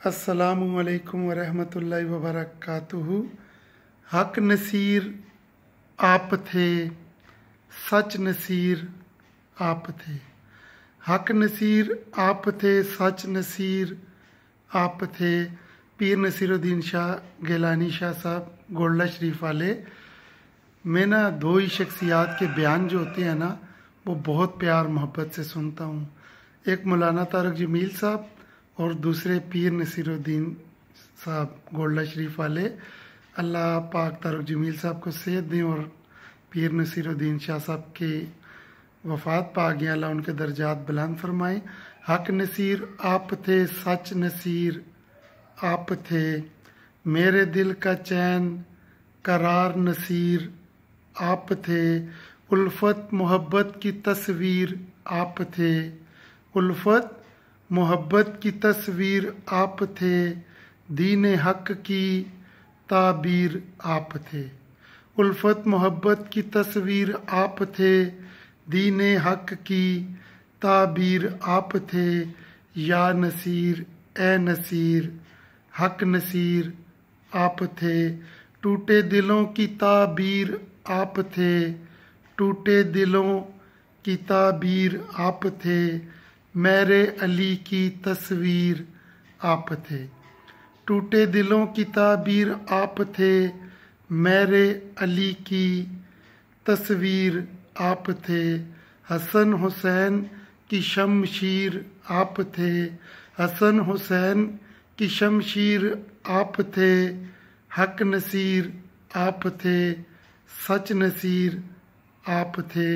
अस्सलामुअलैकुम वरहमतुल्लाहि वबरकातुहू। हक नसीर आप थे, सच नसीर आप थे। हक नसीर आप थे, सच नसीर आप थे। पीर नसीरुद्दीन शाह गिलानी शाह साहब गोल्डा शरीफ वाले। मैं ना दो ही शख्सियात के बयान जो होते हैं ना, वो बहुत प्यार मोहब्बत से सुनता हूँ। एक मौलाना तारक जमील साहब और दूसरे पीर नसीरुद्दीन साहब गोल्डा शरीफ वाले। अल्लाह पाक तारक जमील साहब को सेहत दें और पीर नसीरुद्दीन शाह साहब के वफ़ात पा गए, अल्लाह उनके दर्जात बुलंद फरमाए। हक नसीर आप थे, सच नसीर आप थे। मेरे दिल का चैन करार नसीर आप थे। उल्फत मोहब्बत की तस्वीर आप थे। उल्फत मोहब्बत की तस्वीर आप थे। दीन हक की ताबीर आप थे। उल्फत मोहब्बत की तस्वीर आप थे। दीन हक की ताबीर आप थे। या नसीर ए नसीर हक नसीर आप थे। टूटे दिलों की ताबीर आप थे। टूटे दिलों की ताबीर आप थे। मेरे अली की तस्वीर आप थे। टूटे दिलों की ताबीर आप थे। मेरे अली की तस्वीर आप थे। हसन हुसैन की शमशीर आप थे। हसन हुसैन की शमशीर आप थे। हक नसीर आप थे, सच नसीर आप थे।